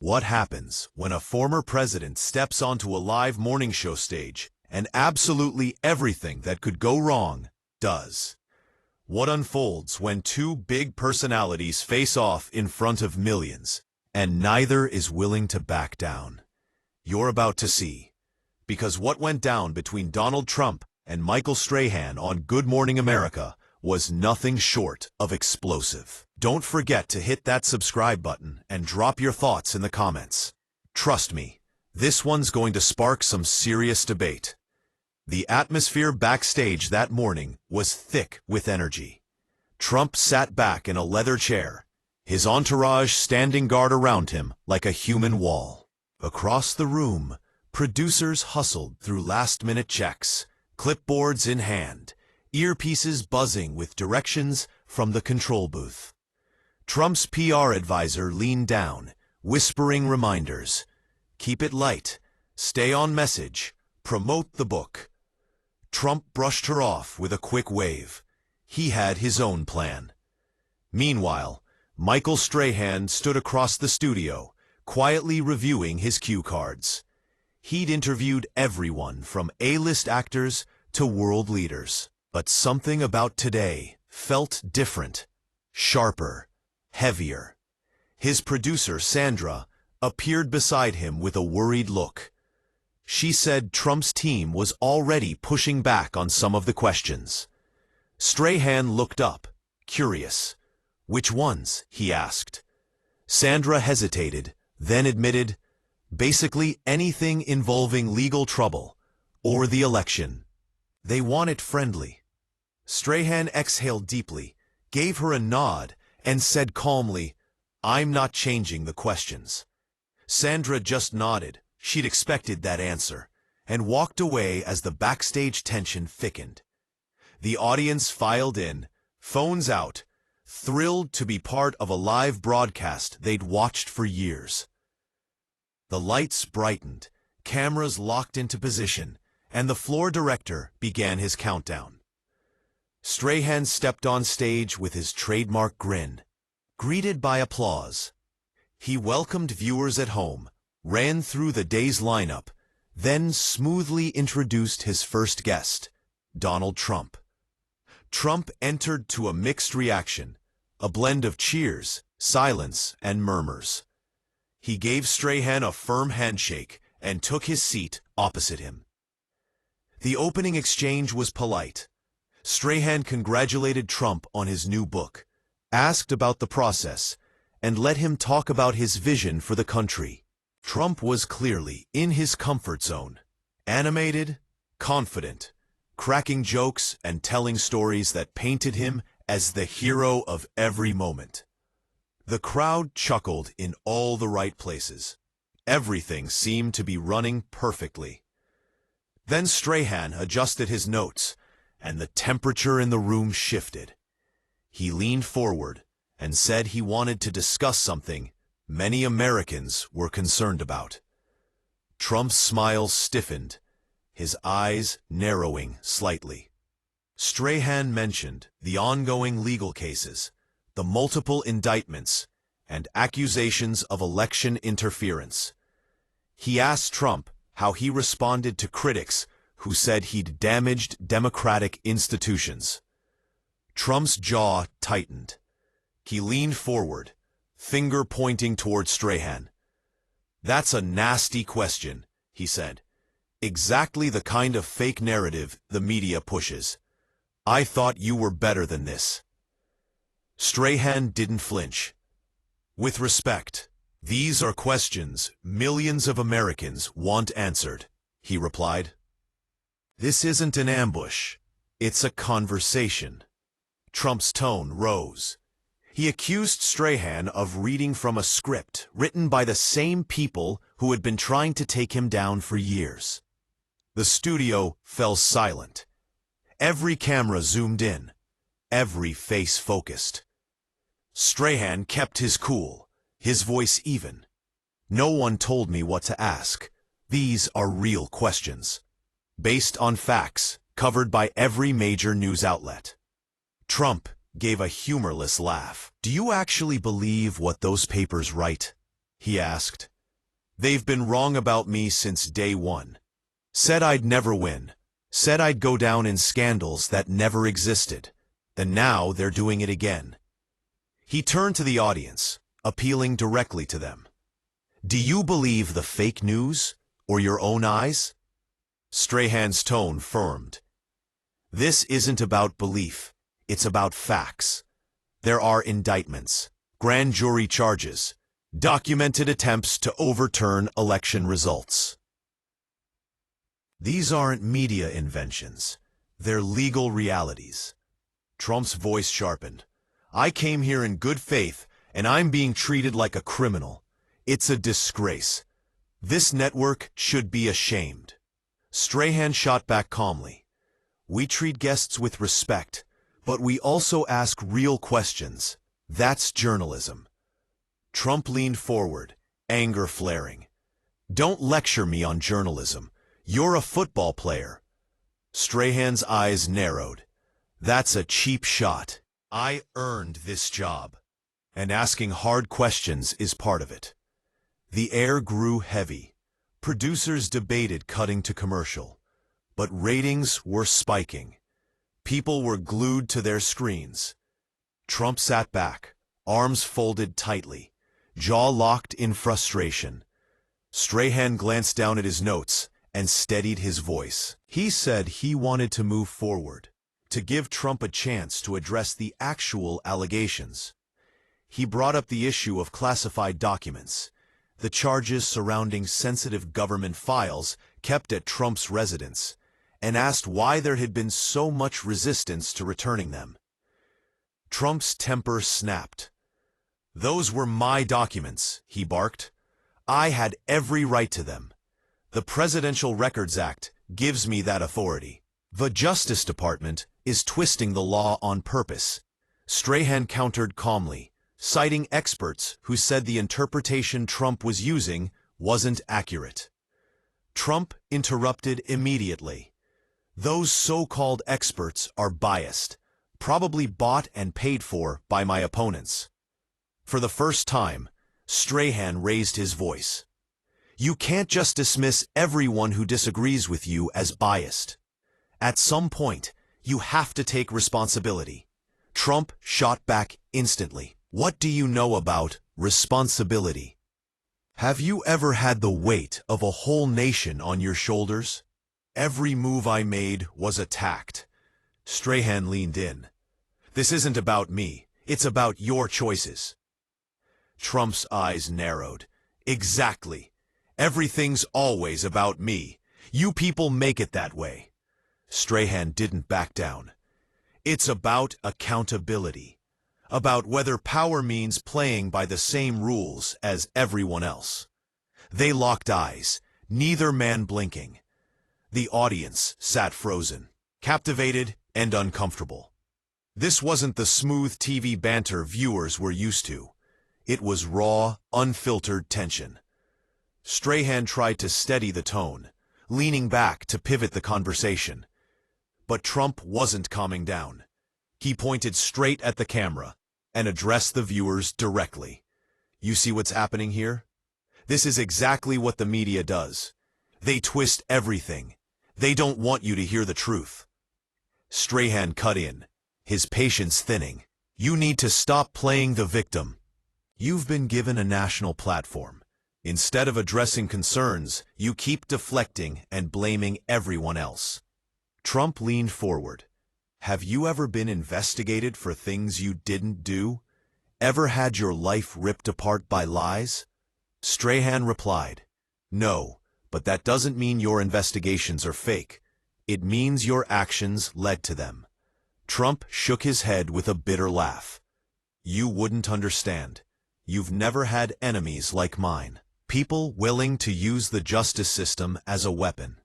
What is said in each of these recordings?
What happens when a former president steps onto a live morning show stage and absolutely everything that could go wrong does? What unfolds when two big personalities face off in front of millions, and neither is willing to back down? You're about to see. Because what went down between Donald Trump and Michael Strahan on Good Morning America was nothing short of explosive. Don't forget to hit that subscribe button and drop your thoughts in the comments. Trust me, this one's going to spark some serious debate. The atmosphere backstage that morning was thick with energy. Trump sat back in a leather chair, his entourage standing guard around him like a human wall. Across the room, producers hustled through last-minute checks, clipboards in hand, earpieces buzzing with directions from the control booth. Trump's PR advisor leaned down, whispering reminders. Keep it light, stay on message, promote the book. Trump brushed her off with a quick wave. He had his own plan. Meanwhile, Michael Strahan stood across the studio, quietly reviewing his cue cards. He'd interviewed everyone from A-list actors to world leaders. But something about today felt different, sharper, heavier. His producer, Sandra, appeared beside him with a worried look. She said Trump's team was already pushing back on some of the questions. Strahan looked up, curious. Which ones? He asked. Sandra hesitated, then admitted, basically anything involving legal trouble or the election. They want it friendly. Strahan exhaled deeply, gave her a nod, and said calmly, I'm not changing the questions. Sandra just nodded. She'd expected that answer, and walked away as the backstage tension thickened. The audience filed in, phones out, thrilled to be part of a live broadcast they'd watched for years. The lights brightened, cameras locked into position, and the floor director began his countdown. Strahan stepped on stage with his trademark grin, greeted by applause. He welcomed viewers at home, ran through the day's lineup, then smoothly introduced his first guest, Donald Trump. Trump entered to a mixed reaction, a blend of cheers, silence, and murmurs. He gave Strahan a firm handshake and took his seat opposite him. The opening exchange was polite. Strahan congratulated Trump on his new book, asked about the process, and let him talk about his vision for the country. Trump was clearly in his comfort zone, animated, confident, cracking jokes and telling stories that painted him as the hero of every moment. The crowd chuckled in all the right places. Everything seemed to be running perfectly. Then Strahan adjusted his notes, and the temperature in the room shifted. He leaned forward and said he wanted to discuss something many Americans were concerned about. Trump's smile stiffened, his eyes narrowing slightly. Strahan mentioned the ongoing legal cases, the multiple indictments, and accusations of election interference. He asked Trump how he responded to critics who said he'd damaged democratic institutions. Trump's jaw tightened. He leaned forward, finger pointing toward Strahan. That's a nasty question, he said. Exactly the kind of fake narrative the media pushes. I thought you were better than this. Strahan didn't flinch. With respect, these are questions millions of Americans want answered, he replied. This isn't an ambush. It's a conversation. Trump's tone rose. He accused Strahan of reading from a script written by the same people who had been trying to take him down for years. The studio fell silent. Every camera zoomed in, every face focused. Strahan kept his cool, his voice even. No one told me what to ask. These are real questions, based on facts covered by every major news outlet. Trump gave a humorless laugh. Do you actually believe what those papers write? He asked. They've been wrong about me since day one. Said I'd never win. Said I'd go down in scandals that never existed. And now they're doing it again. He turned to the audience, appealing directly to them. Do you believe the fake news or your own eyes? Strahan's tone firmed. This isn't about belief. It's about facts. There are indictments, grand jury charges, documented attempts to overturn election results. These aren't media inventions. They're legal realities. Trump's voice sharpened. I came here in good faith, and I'm being treated like a criminal. It's a disgrace. This network should be ashamed. Strahan shot back calmly. We treat guests with respect, but we also ask real questions. That's journalism. Trump leaned forward, anger flaring. Don't lecture me on journalism. You're a football player. Strahan's eyes narrowed. That's a cheap shot. I earned this job, and asking hard questions is part of it. The air grew heavy. Producers debated cutting to commercial, but ratings were spiking. People were glued to their screens. Trump sat back, arms folded tightly, jaw locked in frustration. Strahan glanced down at his notes and steadied his voice. He said he wanted to move forward, to give Trump a chance to address the actual allegations. He brought up the issue of classified documents, the charges surrounding sensitive government files kept at Trump's residence, and asked why there had been so much resistance to returning them. Trump's temper snapped. Those were my documents, he barked. I had every right to them. The Presidential Records Act gives me that authority. The Justice Department is twisting the law on purpose. Strahan countered calmly, citing experts who said the interpretation Trump was using wasn't accurate. Trump interrupted immediately. Those so-called experts are biased, probably bought and paid for by my opponents. For the first time, Strahan raised his voice. You can't just dismiss everyone who disagrees with you as biased. At some point, you have to take responsibility. Trump shot back instantly. What do you know about responsibility? Have you ever had the weight of a whole nation on your shoulders? Every move I made was attacked. Strahan leaned in. This isn't about me. It's about your choices. Trump's eyes narrowed. Exactly. Everything's always about me. You people make it that way. Strahan didn't back down. It's about accountability. About whether power means playing by the same rules as everyone else. They locked eyes, neither man blinking. The audience sat frozen, captivated and uncomfortable. This wasn't the smooth TV banter viewers were used to. It was raw, unfiltered tension. Strahan tried to steady the tone, leaning back to pivot the conversation. But Trump wasn't calming down. He pointed straight at the camera and addressed the viewers directly. You see what's happening here? This is exactly what the media does. They twist everything. They don't want you to hear the truth. Strahan cut in, his patience thinning. You need to stop playing the victim. You've been given a national platform. Instead of addressing concerns, you keep deflecting and blaming everyone else. Trump leaned forward. Have you ever been investigated for things you didn't do? Ever had your life ripped apart by lies? Strahan replied, No, but that doesn't mean your investigations are fake. It means your actions led to them. Trump shook his head with a bitter laugh. You wouldn't understand. You've never had enemies like mine. People willing to use the justice system as a weapon.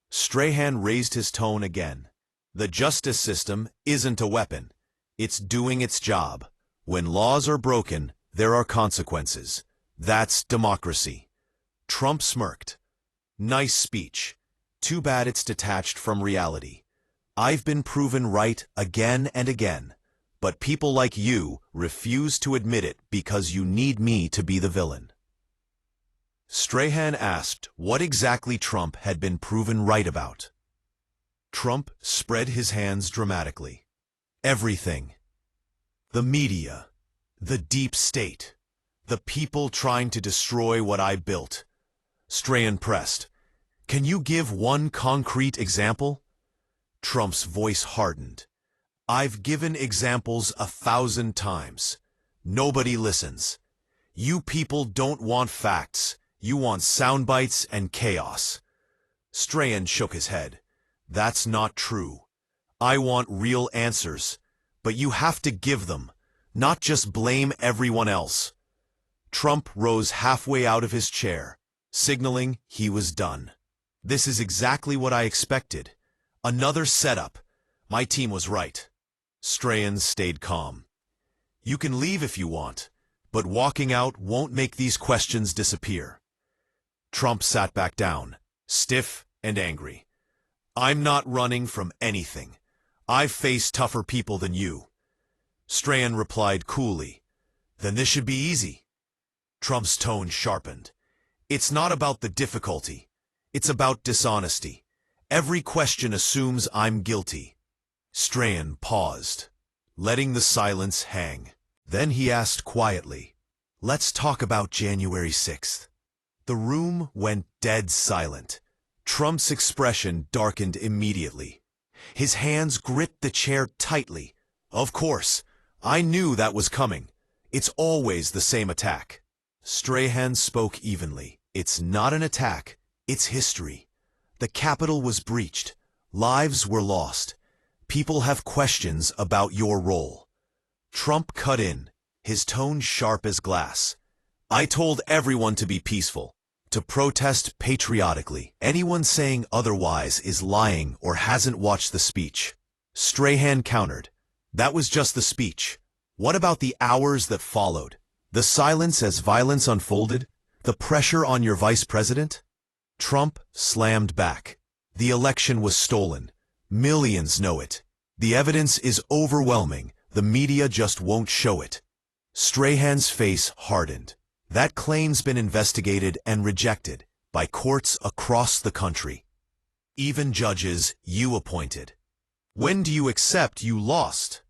Strahan raised his tone again. The justice system isn't a weapon. It's doing its job. When laws are broken, there are consequences. That's democracy. Trump smirked. Nice speech. Too bad it's detached from reality. I've been proven right again and again, but people like you refuse to admit it because you need me to be the villain. Strahan asked what exactly Trump had been proven right about. Trump spread his hands dramatically. Everything. The media, the deep state, the people trying to destroy what I built. Strahan pressed. Can you give one concrete example? Trump's voice hardened. I've given examples 1,000 times. Nobody listens. You people don't want facts. You want soundbites and chaos. Strahan shook his head. That's not true. I want real answers, but you have to give them, not just blame everyone else. Trump rose halfway out of his chair, signaling he was done. This is exactly what I expected. Another setup. My team was right. Strahan stayed calm. You can leave if you want, but walking out won't make these questions disappear. Trump sat back down, stiff and angry. I'm not running from anything. I've faced tougher people than you. Strahan replied coolly. Then this should be easy. Trump's tone sharpened. It's not about the difficulty. It's about dishonesty. Every question assumes I'm guilty. Strahan paused, letting the silence hang. Then he asked quietly, let's talk about January 6th. The room went dead silent. Trump's expression darkened immediately. His hands gripped the chair tightly. Of course, I knew that was coming. It's always the same attack. Strahan spoke evenly. It's not an attack, it's history. The Capitol was breached. Lives were lost. People have questions about your role. Trump cut in, his tone sharp as glass. I told everyone to be peaceful, to protest patriotically. Anyone saying otherwise is lying or hasn't watched the speech. Strahan countered. That was just the speech. What about the hours that followed? The silence as violence unfolded? The pressure on your vice president? Trump slammed back. The election was stolen. Millions know it. The evidence is overwhelming. The media just won't show it. Strahan's face hardened. That claim's been investigated and rejected by courts across the country. Even judges you appointed. When do you accept you lost?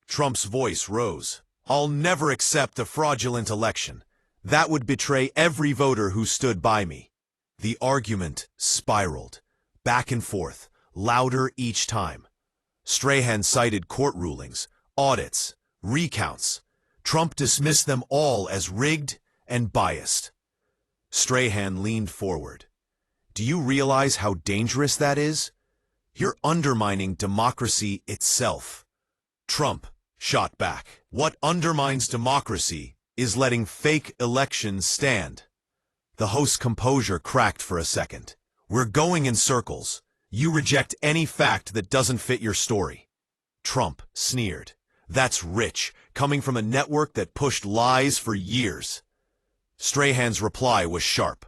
Trump's voice rose. I'll never accept a fraudulent election. That would betray every voter who stood by me. The argument spiraled, back and forth, louder each time. Strahan cited court rulings, audits, recounts. Trump dismissed them all as rigged and biased. Strahan leaned forward. Do you realize how dangerous that is? You're undermining democracy itself. Trump shot back. What undermines democracy is letting fake elections stand. The host's composure cracked for a second. We're going in circles. You reject any fact that doesn't fit your story. Trump sneered. That's rich, coming from a network that pushed lies for years. Strahan's reply was sharp.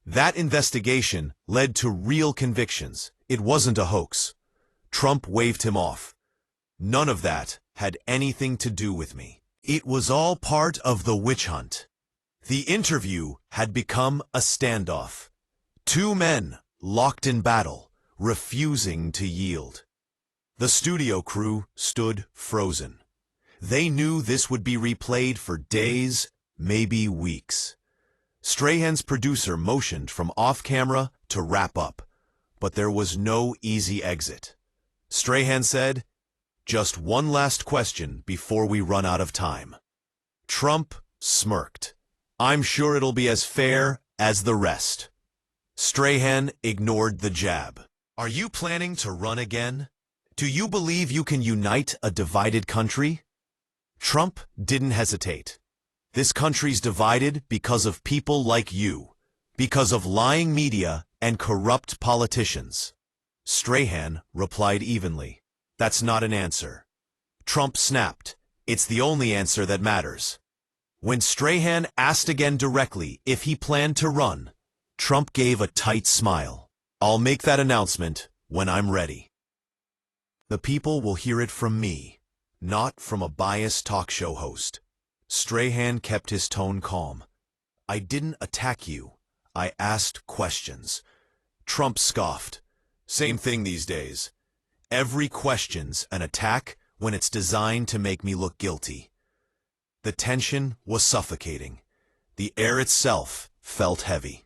That investigation led to real convictions. It wasn't a hoax. Trump waved him off. None of that had anything to do with me. It was all part of the witch hunt. The interview had become a standoff. Two men locked in battle, refusing to yield. The studio crew stood frozen. They knew this would be replayed for days, maybe weeks. Strahan's producer motioned from off-camera to wrap up, but there was no easy exit. Strahan said, just one last question before we run out of time. Trump smirked. I'm sure it'll be as fair as the rest. Strahan ignored the jab. Are you planning to run again? Do you believe you can unite a divided country? Trump didn't hesitate. This country's divided because of people like you, because of lying media and corrupt politicians. Strahan replied evenly. That's not an answer. Trump snapped. It's the only answer that matters. When Strahan asked again directly if he planned to run, Trump gave a tight smile. I'll make that announcement when I'm ready. The people will hear it from me, not from a biased talk show host. Strahan kept his tone calm. I didn't attack you. I asked questions. Trump scoffed. Same thing these days. Every question's an attack when it's designed to make me look guilty. The tension was suffocating. The air itself felt heavy.